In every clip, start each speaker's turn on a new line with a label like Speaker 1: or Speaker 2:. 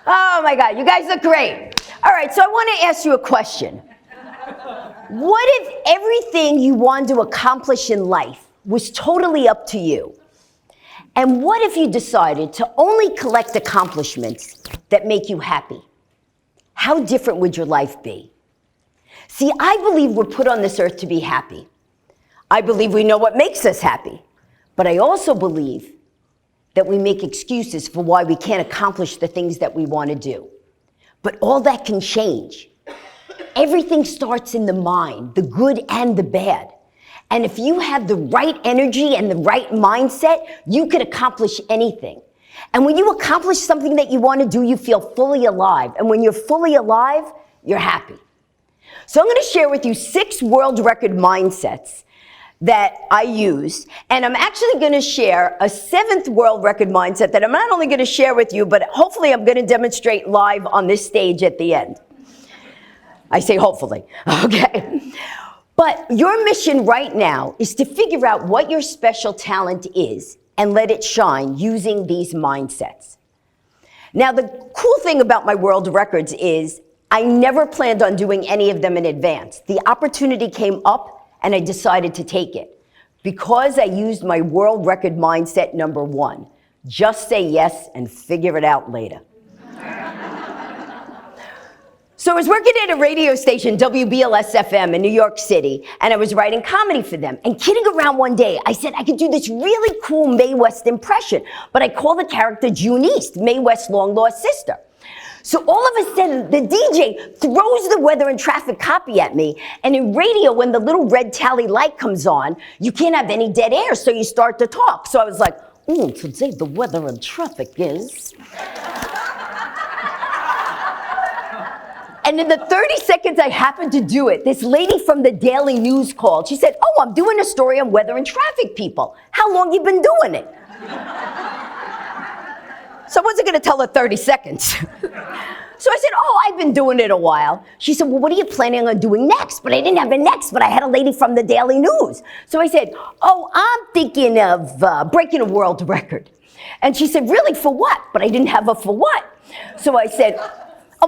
Speaker 1: Oh my God, you guys look great. All right, so I want to ask you a question. What if everything you wanted to accomplish in life was totally up to you? And what if you decided to only collect accomplishments that make you happy? How different would your life be? See, I believe we're put on this earth to be happy. I believe we know what makes us happy. But I also believe that we make excuses for why we can't accomplish the things that we want to do. But all that can change. Everything starts in the mind, the good and the bad. And if you have the right energy and the right mindset, you can accomplish anything. And when you accomplish something that you want to do, you feel fully alive. And when you're fully alive, you're happy. So I'm going to share with you 6 world record mindsets that I use. And I'm actually going to share a 7th world record mindset that I'm not only going to share with you, but hopefully I'm going to demonstrate live on this stage at the end. I say hopefully, okay? But your mission right now is to figure out what your special talent is and let it shine using these mindsets. Now, the cool thing about my world records is I never planned on doing any of them in advance. The opportunity came up and I decided to take it because I used my world record mindset number 1. Just say yes and figure it out later. So I was working at a radio station, WBLS-FM in New York City, and I was writing comedy for them. And kidding around one day, I said I could do this really cool Mae West impression, but I called the character June East, Mae West's long-lost sister. So all of a sudden, the DJ throws the weather and traffic copy at me, and in radio, when the little red tally light comes on, you can't have any dead air, so you start to talk. So I was like, today the weather and traffic is... And in the 30 seconds I happened to do it, this lady from the Daily News called. She said, I'm doing a story on weather and traffic people. How long you been doing it? So I wasn't going to tell her 30 seconds. So I said, I've been doing it a while. She said, well, what are you planning on doing next? But I didn't have a next, but I had a lady from the Daily News. So I said, I'm thinking of breaking a world record. And she said, really, for what? But I didn't have a for what. So I said,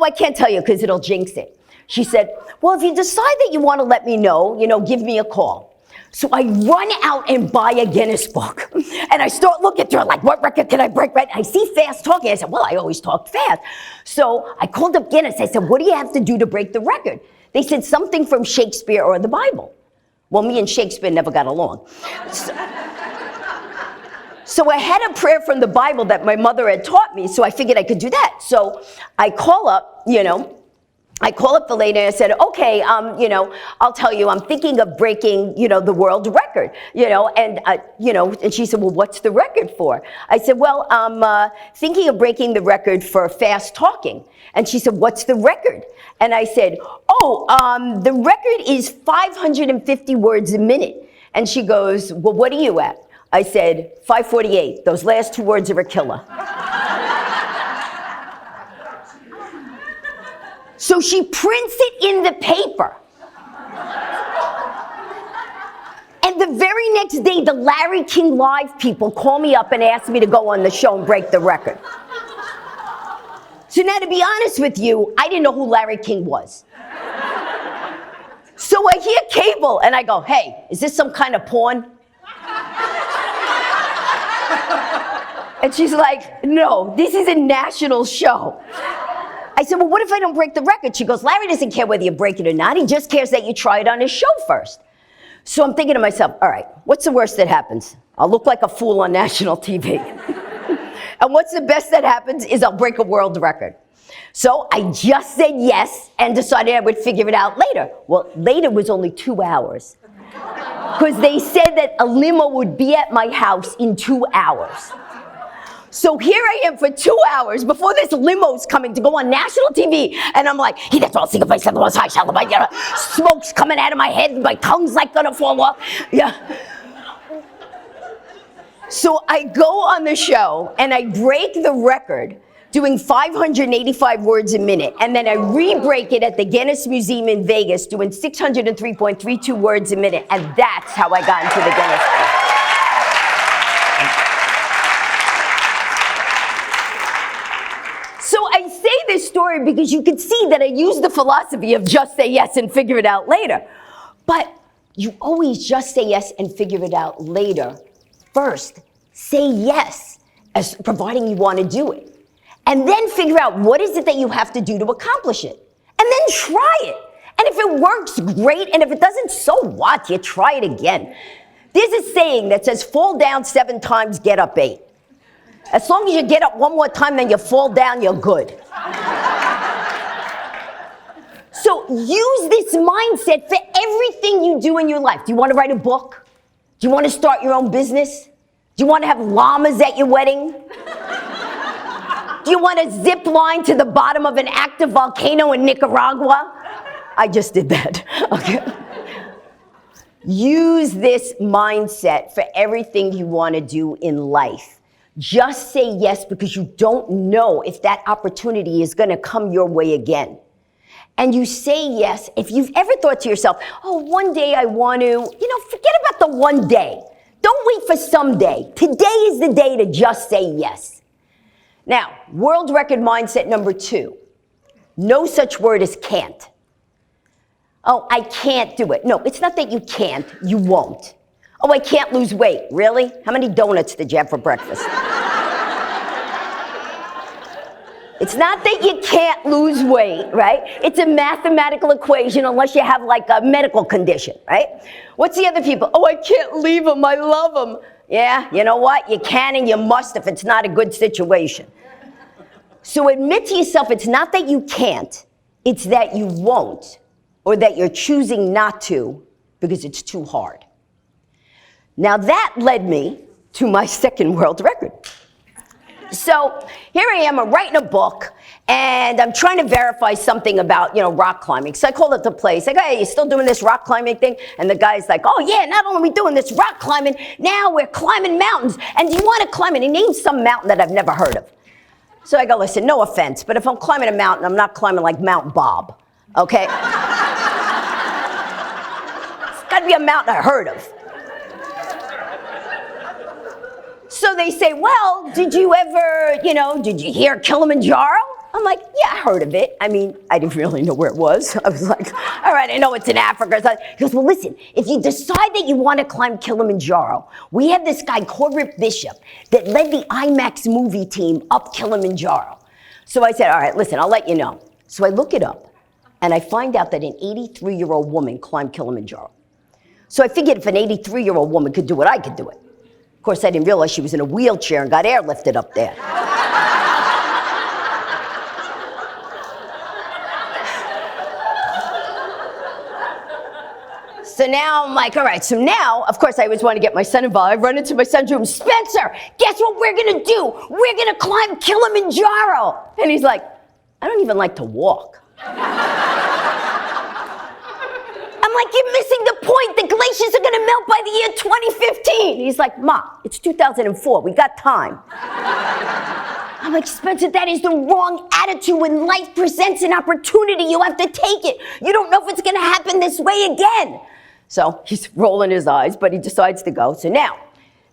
Speaker 1: I can't tell you because it'll jinx it. She said, well, if you decide that you want to let me know, give me a call. So I run out and buy a Guinness book. And I start looking through it like, what record can I break? Right? I see fast talking. I said, well, I always talk fast. So I called up Guinness. I said, what do you have to do to break the record? They said something from Shakespeare or the Bible. Well, me and Shakespeare never got along. So I had a prayer from the Bible that my mother had taught me, so I figured I could do that. So I call up, I call up the lady and I said, okay, I'll tell you, I'm thinking of breaking, the world record, and she said, well, what's the record for? I said, well, I'm thinking of breaking the record for fast talking. And she said, what's the record? And I said, the record is 550 words a minute. And she goes, well, what are you at? I said, 548. Those last 2 words are a killer. So she prints it in the paper. And the very next day, the Larry King Live people call me up and ask me to go on the show and break the record. So now, to be honest with you, I didn't know who Larry King was. So I hear cable and I go, hey, is this some kind of porn? And she's like, no, this is a national show. I said, well, what if I don't break the record? She goes, Larry doesn't care whether you break it or not. He just cares that you try it on his show first. So I'm thinking to myself, all right, what's the worst that happens? I'll look like a fool on national TV. And what's the best that happens is I'll break a world record. So I just said yes and decided I would figure it out later. Well, later was only 2 hours. Because they said that a limo would be at my house in 2 hours. So here I am for 2 hours before this limo's coming to go on national TV. And I'm like, he that's all sing a voice of the most high, smoke's coming out of my head, my tongue's like gonna fall off. Yeah. So I go on the show and I break the record doing 585 words a minute. And then I re-break it at the Guinness Museum in Vegas doing 603.32 words a minute. And that's how I got into the Guinness Book. So I say worry because you can see that I use the philosophy of just say yes and figure it out later. But you always just say yes and figure it out later. First, say yes, as providing you want to do it. And then figure out what is it that you have to do to accomplish it. And then try it. And if it works, great. And if it doesn't, so what? You try it again. There's a saying that says, fall down 7 times, get up 8. As long as you get up one more time, then you fall down, you're good. So use this mindset for everything you do in your life. Do you want to write a book? Do you want to start your own business? Do you want to have llamas at your wedding? Do you want to zip line to the bottom of an active volcano in Nicaragua? I just did that, okay? Use this mindset for everything you want to do in life. Just say yes because you don't know if that opportunity is going to come your way again. And you say yes if you've ever thought to yourself, oh, one day I want to, forget about the one day. Don't wait for someday. Today is the day to just say yes. Now, world record mindset number 2. No such word as can't. Oh, I can't do it. No, it's not that you can't, you won't. Oh, I can't lose weight. Really? How many donuts did you have for breakfast? It's not that you can't lose weight, right? It's a mathematical equation unless you have like a medical condition, right? What's the other people? Oh, I can't leave them. I love them. Yeah, you know what? You can and you must if it's not a good situation. So admit to yourself it's not that you can't, it's that you won't, or that you're choosing not to because it's too hard. Now that led me to my second world record. So here I am, I'm writing a book, and I'm trying to verify something about, rock climbing. So I called up the place, like, hey, you still doing this rock climbing thing? And the guy's like, oh yeah, not only are we doing this rock climbing, now we're climbing mountains. And do you want to climb? And he named some mountain that I've never heard of. So I go, listen, no offense, but if I'm climbing a mountain, I'm not climbing like Mount Bob, okay? It's got to be a mountain I heard of. So they say, well, did you ever, did you hear Kilimanjaro? I'm like, yeah, I heard of it. I mean, I didn't really know where it was. I was like, all right, I know it's in Africa. He goes, well, listen, if you decide that you want to climb Kilimanjaro, we have this guy, Corbett Bishop, that led the IMAX movie team up Kilimanjaro. So I said, all right, listen, I'll let you know. So I look it up, and I find out that an 83-year-old woman climbed Kilimanjaro. So I figured if an 83-year-old woman could do it, I could do it. Of course, I didn't realize she was in a wheelchair and got airlifted up there. So now I'm like, all right, so now, of course, I always want to get my son involved. I run into my son's room, Spencer, guess what we're going to do? We're going to climb Kilimanjaro. And he's like, I don't even like to walk. I'm like, you're missing the point. The glaciers are going to melt by the year 2015. He's like, Ma, it's 2004. We got time. I'm like, Spencer, that is the wrong attitude. When life presents an opportunity, you have to take it. You don't know if it's going to happen this way again. So he's rolling his eyes, but he decides to go. So now,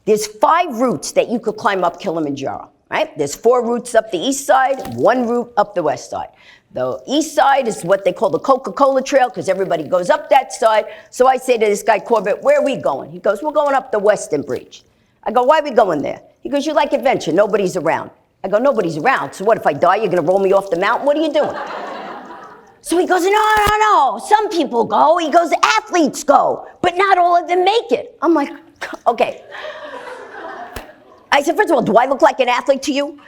Speaker 1: there's 5 routes that you could climb up Kilimanjaro, right? There's 4 routes up the east side, 1 route up the west side. The east side is what they call the Coca-Cola Trail because everybody goes up that side. So I say to this guy, Corbett, where are we going? He goes, we're going up the Western Bridge. I go, why are we going there? He goes, you like adventure. Nobody's around. I go, nobody's around. So what, if I die, you're going to roll me off the mountain? What are you doing? So he goes, no. Some people go. He goes, athletes go. But not all of them make it. I'm like, okay. I said, first of all, do I look like an athlete to you?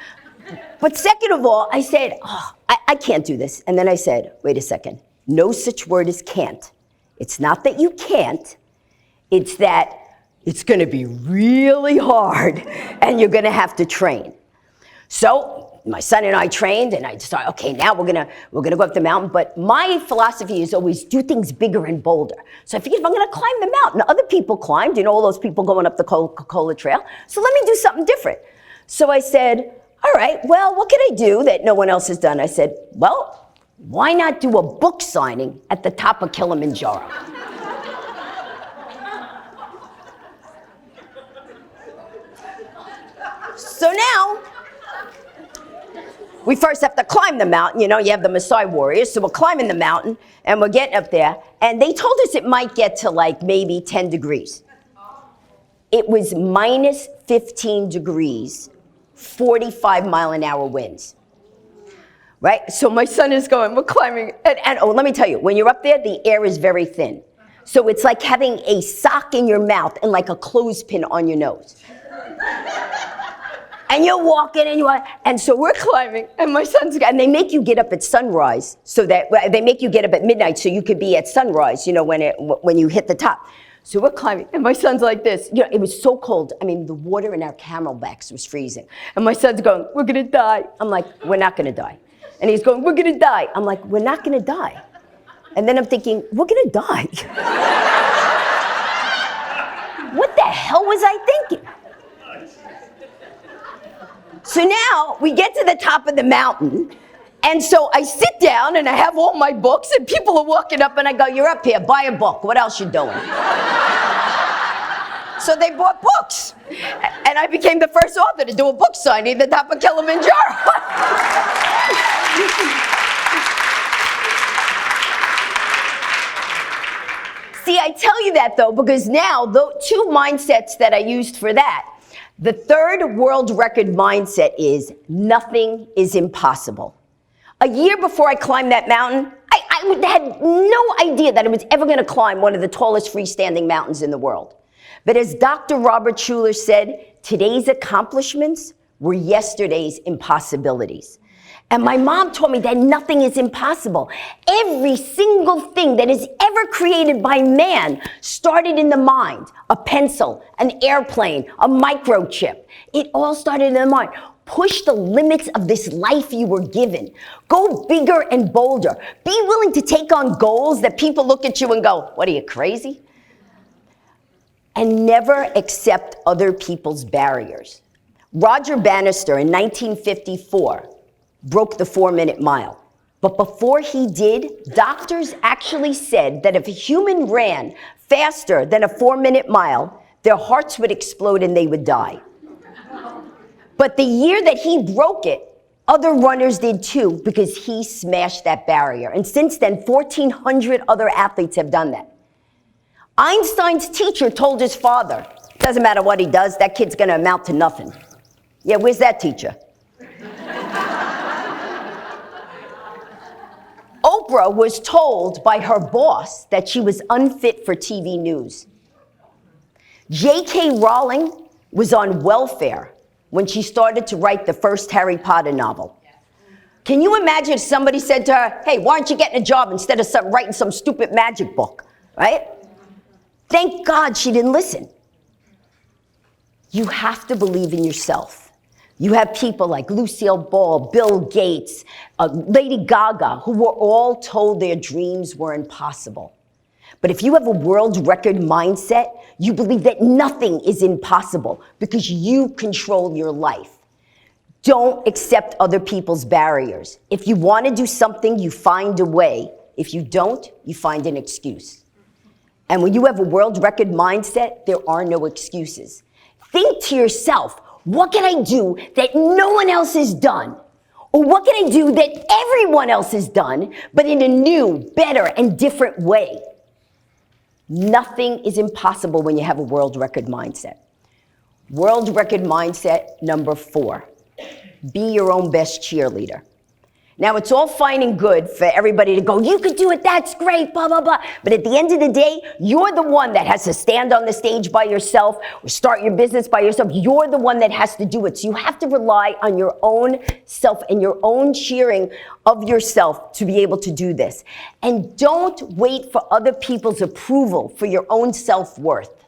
Speaker 1: But second of all, I said, I can't do this. And then I said, wait a second. No such word as can't. It's not that you can't. It's that it's going to be really hard and you're going to have to train. So my son and I trained, and I decided, okay, now we're gonna go up the mountain. But my philosophy is always do things bigger and bolder. So I figured if I'm gonna climb the mountain, other people climbed, all those people going up the Coca-Cola Trail. So let me do something different. So I said, all right, well, what can I do that no one else has done? I said, well, why not do a book signing at the top of Kilimanjaro? So now, We first have to climb the mountain. You know, you have the Maasai warriors, so we're climbing the mountain, and we're getting up there, and they told us it might get to like maybe 10 degrees. It was minus 15 degrees, 45-mile-an-hour winds. Right? So my son is going, we're climbing, and oh, let me tell you, when you're up there, the air is very thin. So it's like having a sock in your mouth and like a clothespin on your nose. And you're walking and so we're climbing, and my son's, and they make you get up at sunrise, so that, they make you get up at midnight so you could be at sunrise, you know, when you hit the top. So we're climbing, and my son's like this. You know, it was so cold. I mean, the water in our camelbacks was freezing. And my son's going, we're gonna die. I'm like, we're not gonna die. And he's going, we're gonna die. I'm like, we're not gonna die. And then I'm thinking, we're gonna die. What the hell was I thinking? So now we get to the top of the mountain, and so I sit down and I have all my books, and people are walking up, and I go, you're up here, buy a book. What else you doing? So they bought books. And I became the first author to do a book signing at the top of Kilimanjaro. See, I tell you that, though, because now, the two mindsets that I used for that, the third world record mindset is nothing is impossible. A year before I climbed that mountain, I had no idea that I was ever going to climb one of the tallest freestanding mountains in the world. But as Dr. Robert Schuller said, today's accomplishments were yesterday's impossibilities. And my mom told me that nothing is impossible. Every single thing that is ever created by man started in the mind. A pencil, an airplane, a microchip. It all started in the mind. Push the limits of this life you were given. Go bigger and bolder. Be willing to take on goals that people look at you and go, what are you, crazy? And never accept other people's barriers. Roger Bannister in 1954 broke the 4-minute mile. But before he did, doctors actually said that if a human ran faster than a 4-minute mile, their hearts would explode and they would die. But the year that he broke it, other runners did too, because he smashed that barrier. And since then, 1,400 other athletes have done that. Einstein's teacher told his father, doesn't matter what he does, that kid's gonna amount to nothing. Yeah, where's that teacher? Oprah was told by her boss that she was unfit for TV news. J.K. Rowling was on welfare when she started to write the first Harry Potter novel. Can you imagine if somebody said to her, hey, why aren't you getting a job instead of writing some stupid magic book, right? Thank God she didn't listen. You have to believe in yourself. You have people like Lucille Ball, Bill Gates, Lady Gaga, who were all told their dreams were impossible. But if you have a world record mindset, you believe that nothing is impossible because you control your life. Don't accept other people's barriers. If you want to do something, you find a way. If you don't, you find an excuse. And when you have a world record mindset, there are no excuses. Think to yourself, what can I do that no one else has done? Or what can I do that everyone else has done, but in a new, better, and different way? Nothing is impossible when you have a world record mindset. World record mindset number 4, be your own best cheerleader. Now, it's all fine and good for everybody to go, you could do it, that's great, blah, blah, blah. But at the end of the day, you're the one that has to stand on the stage by yourself or start your business by yourself. You're the one that has to do it. So you have to rely on your own self and your own cheering of yourself to be able to do this. And don't wait for other people's approval for your own self-worth.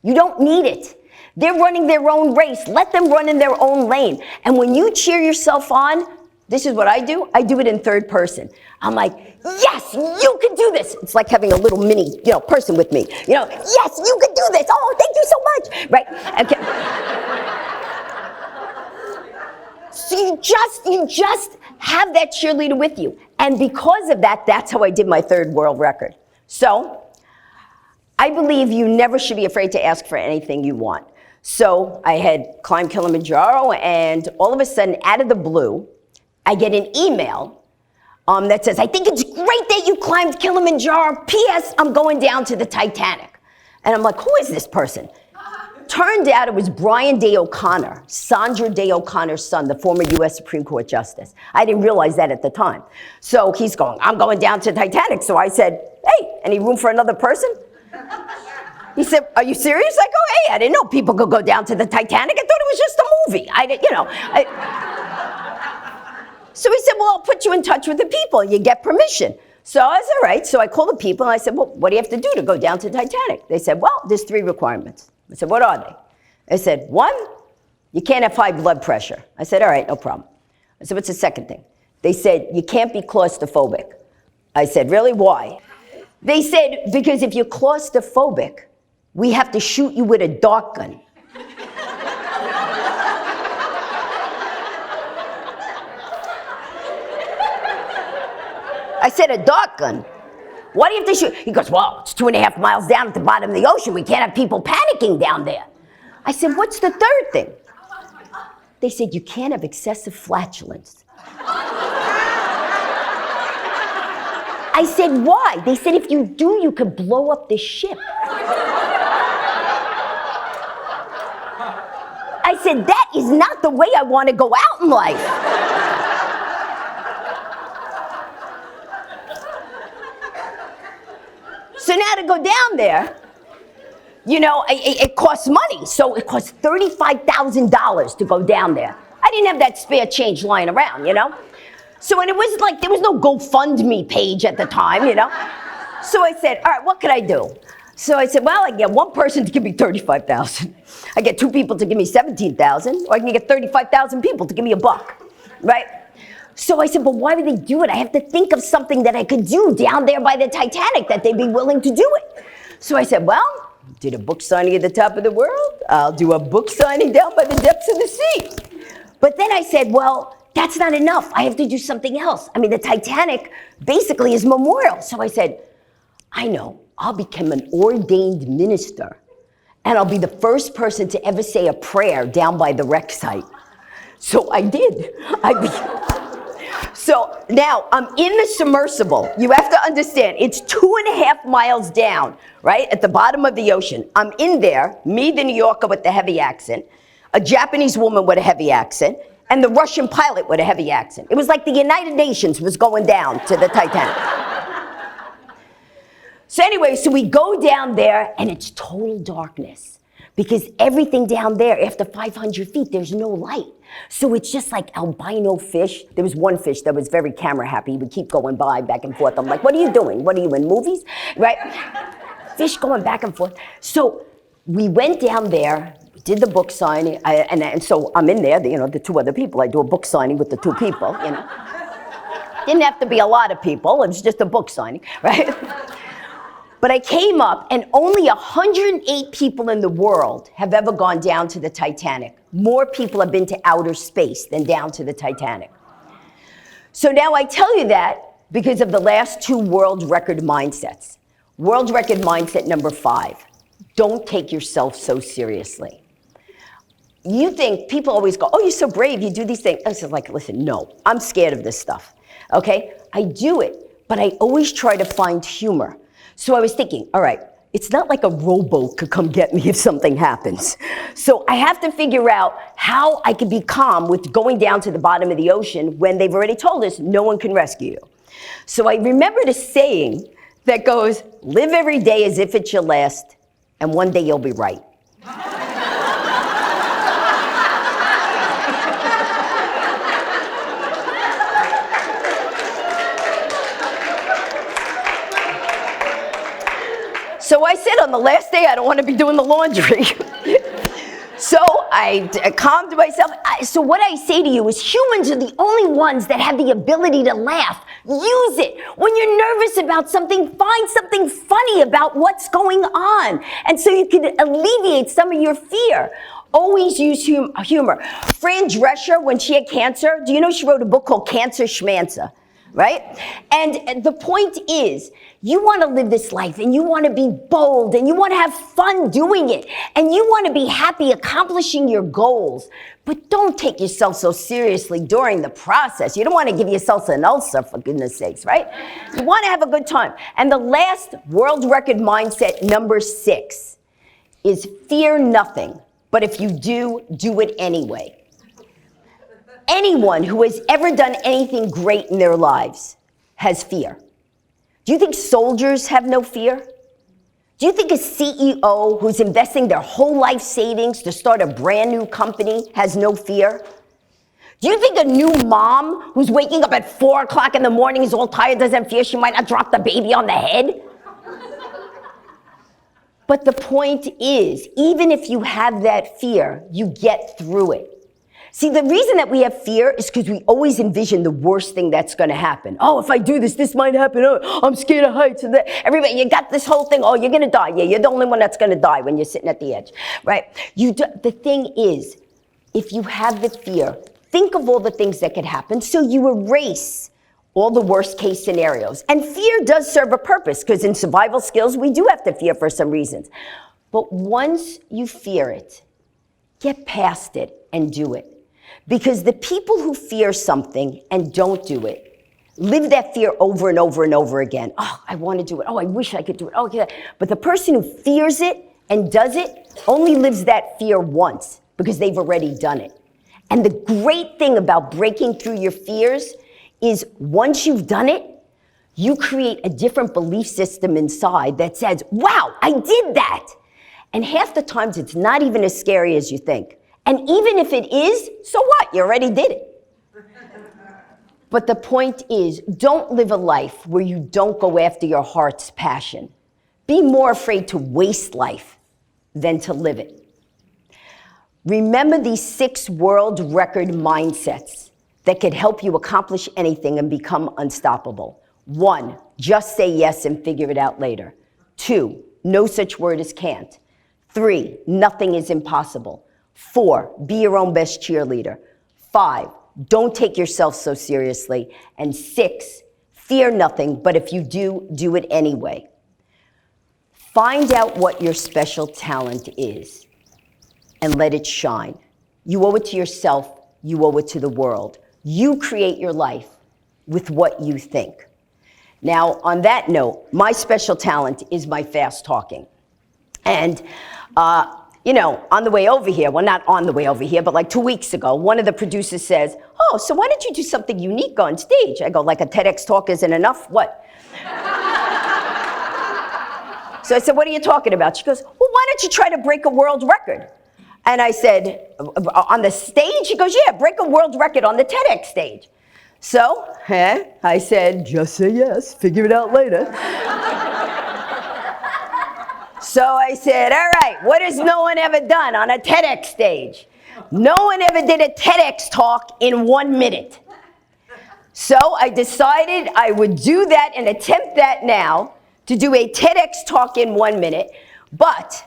Speaker 1: You don't need it. They're running their own race. Let them run in their own lane. And when you cheer yourself on, this is what I do it in third person. I'm like, yes, you can do this. It's like having a little mini, person with me. Yes, you can do this. Oh, thank you so much. Right? Okay. So you just have that cheerleader with you. And because of that, that's how I did my third world record. So I believe you never should be afraid to ask for anything you want. So I had climbed Kilimanjaro, and all of a sudden, out of the blue, I get an email that says, I think it's great that you climbed Kilimanjaro. P.S. I'm going down to the Titanic. And I'm like, who is this person? Turned out it was Brian Day O'Connor, Sandra Day O'Connor's son, the former U.S. Supreme Court Justice. I didn't realize that at the time. So he's going, I'm going down to Titanic. So I said, hey, any room for another person? He said, are you serious? I go, hey, I didn't know people could go down to the Titanic. I thought it was just a movie. I didn't, So he said, well, I'll put you in touch with the people. You get permission. So I said, all right. So I called the people and I said, well, what do you have to do to go down to Titanic? They said, well, there's 3 requirements. I said, what are they? They said, 1, you can't have high blood pressure. I said, all right, no problem. I said, what's the second thing? They said, you can't be claustrophobic. I said, really? Why? They said, because if you're claustrophobic, we have to shoot you with a dart gun. I said, a dart gun? Why do you have to shoot? He goes, well, it's 2.5 miles down at the bottom of the ocean. We can't have people panicking down there. I said, what's the third thing? They said, you can't have excessive flatulence. I said, why? They said, if you do, you could blow up the ship. I said, that is not the way I want to go out in life. So now to go down there, it costs money. So it costs $35,000 to go down there. I didn't have that spare change lying around, So, and it was like, there was no GoFundMe page at the time, So I said, all right, what could I do? So I said, well, I can get 1 person to give me $35,000. I get 2 people to give me $17,000, or I can get 35,000 people to give me $1, right? So I said, but why would they do it? I have to think of something that I could do down there by the Titanic that they'd be willing to do it. So I said, well, did a book signing at the top of the world. I'll do a book signing down by the depths of the sea. But then I said, well, that's not enough. I have to do something else. I mean, the Titanic basically is memorial. So I said, I know, I'll become an ordained minister. And I'll be the first person to ever say a prayer down by the wreck site. So I did. So now I'm in the submersible. You have to understand, it's 2.5 miles down, right, at the bottom of the ocean. I'm in there, me, the New Yorker with the heavy accent, a Japanese woman with a heavy accent, and the Russian pilot with a heavy accent. It was like the United Nations was going down to the Titanic. So anyway, so we go down there, and it's total darkness. Because everything down there, after 500 feet, there's no light. So it's just like albino fish. There was one fish that was very camera happy. He would keep going by, back and forth. I'm like, what are you doing? What are you, in movies? Right? Fish going back and forth. So we went down there, we did the book signing, and so I'm in there, the 2 other people. I do a book signing with the 2 people, Didn't have to be a lot of people. It was just a book signing, right? But I came up, and only 108 people in the world have ever gone down to the Titanic. More people have been to outer space than down to the Titanic. So now I tell you that because of the last 2 world record mindsets. World record mindset number 5, don't take yourself so seriously. You think, people always go, oh, you're so brave, you do these things. I said, like, listen, no, I'm scared of this stuff, okay? I do it, but I always try to find humor. So I was thinking, all right, it's not like a rowboat could come get me if something happens. So I have to figure out how I can be calm with going down to the bottom of the ocean when they've already told us no one can rescue you. So I remembered a saying that goes, live every day as if it's your last, and one day you'll be right. So I said, on the last day, I don't want to be doing the laundry. So I calmed myself. So what I say to you is humans are the only ones that have the ability to laugh. Use it. When you're nervous about something, find something funny about what's going on. And so you can alleviate some of your fear. Always use humor. Fran Capo, when she had cancer, do you know she wrote a book called Cancer Schmancer? right? And the point is, you want to live this life and you want to be bold and you want to have fun doing it and you want to be happy accomplishing your goals. But don't take yourself so seriously during the process. You don't want to give yourself an ulcer, for goodness sakes, right? You want to have a good time. And the last world record mindset, number 6, is fear nothing, but if you do, do it anyway. Anyone who has ever done anything great in their lives has fear. Do you think soldiers have no fear? Do you think a CEO who's investing their whole life savings to start a brand new company has no fear? Do you think a new mom who's waking up at 4 o'clock in the morning is all tired, doesn't fear she might not drop the baby on the head? But the point is, even if you have that fear, you get through it. See, the reason that we have fear is because we always envision the worst thing that's going to happen. Oh, if I do this, this might happen. Oh, I'm scared of heights. And everybody, you got this whole thing. Oh, you're going to die. Yeah, you're the only one that's going to die when you're sitting at the edge, right? The thing is, if you have the fear, think of all the things that could happen. So you erase all the worst case scenarios. And fear does serve a purpose because in survival skills, we do have to fear for some reasons. But once you fear it, get past it and do it. Because the people who fear something and don't do it live that fear over and over and over again. Oh, I want to do it. Oh, I wish I could do it. Oh, yeah. But the person who fears it and does it only lives that fear once because they've already done it. And the great thing about breaking through your fears is once you've done it, you create a different belief system inside that says, wow, I did that. And half the times it's not even as scary as you think. And even if it is, so what? You already did it. But the point is, don't live a life where you don't go after your heart's passion. Be more afraid to waste life than to live it. Remember these 6 world record mindsets that could help you accomplish anything and become unstoppable. 1, just say yes and figure it out later. 2, no such word as can't. 3, nothing is impossible. 4, be your own best cheerleader. 5, don't take yourself so seriously. And 6, fear nothing, but if you do, do it anyway. Find out what your special talent is and let it shine. You owe it to yourself, you owe it to the world. You create your life with what you think. Now, on that note, my special talent is my fast talking. And, on the way over here, well, not on the way over here, but like 2 weeks ago, one of the producers says, oh, so why don't you do something unique on stage? I go, like a TEDx talk isn't enough? What? So I said, what are you talking about? She goes, well, why don't you try to break a world record? And I said, on the stage? She goes, yeah, break a world record on the TEDx stage. So, I said, just say yes, figure it out later. So I said, all right, what has no one ever done on a TEDx stage? No one ever did a TEDx talk in 1 minute. So I decided I would do that and attempt that now, to do a TEDx talk in 1 minute, but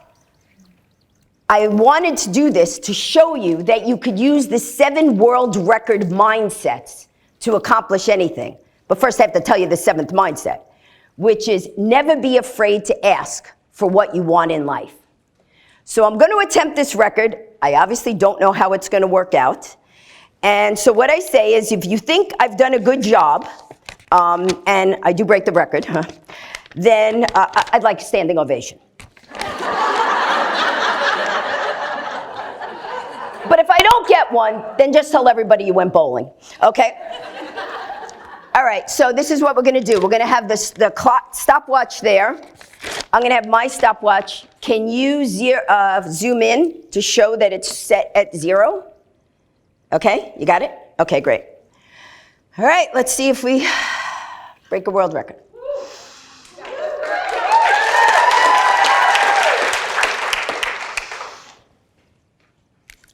Speaker 1: I wanted to do this to show you that you could use the 7 world record mindsets to accomplish anything. But first I have to tell you the 7th mindset, which is never be afraid to ask for what you want in life. So I'm going to attempt this record. I obviously don't know how it's going to work out. And so what I say is if you think I've done a good job, and I do break the record, then I'd like a standing ovation. But if I don't get one, then just tell everybody you went bowling, okay? All right, so this is what we're gonna do. We're gonna have the clock stopwatch there. I'm gonna have my stopwatch. Can you zoom in to show that it's set at 0? Okay, you got it? Okay, great. All right, let's see if we break a world record.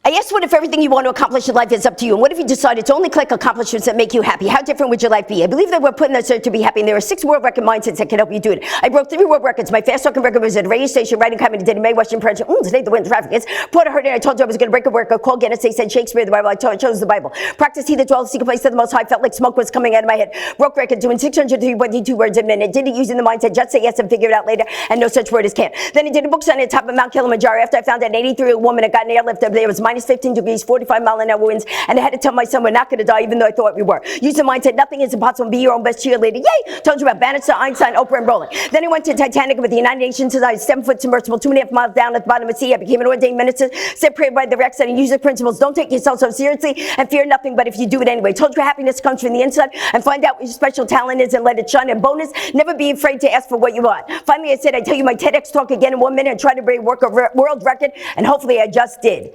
Speaker 1: I I asked what if everything you want to accomplish in life is up to you, and what if you decided to only click accomplishments that make you happy? How different would your life be? I believe that we're put in that search to be happy, and there are 6 world record mindsets that can help you do it. I broke 3 world records. My fast talking record was at a radio station, writing comedy, did May Western French. Today the wind traffic is. Put a hurt in. I told you I was going to break a record. Called Guinness. They said Shakespeare, the Bible. I chose the Bible. Practice he that dwells secret place to the most high. Felt like smoke was coming out of my head. Broke record doing 622 words a minute. Did it using the mindset, just say yes and figure it out later, and no such word as can't. Then I did a book signing at the top of Mount Kilimanjaro after I found an 83-year-old woman that got an airlift up there. It was minus 15 degrees, 45-mile-an-hour winds, and I had to tell my son we're not going to die, even though I thought we were. Use the mindset, nothing is impossible. Be your own best cheerleader. Yay! Told you about Bannister, Einstein, Oprah, and Rowling. Then I went to Titanic with the United Nations. I was 7-foot submersible, 2.5 miles down at the bottom of the sea. I became an ordained minister, said prayer by the Rex, and use the principles. Don't take yourself so seriously and fear nothing, but if you do it anyway. Told you happiness comes from the inside, and find out what your special talent is and let it shine. And bonus, never be afraid to ask for what you want. Finally, I said I'd tell you my TEDx talk again in 1 minute and try to break a world record, and hopefully I just did.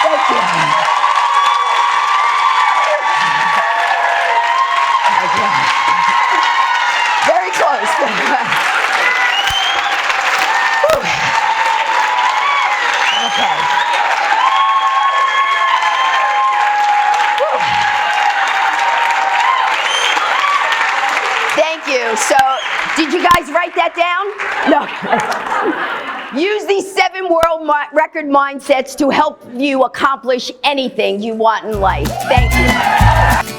Speaker 1: Thank you. Very close. Okay. Thank you. So, did you guys write that down? No. Use these 7 world record mindsets to help you accomplish anything you want in life. Thank you.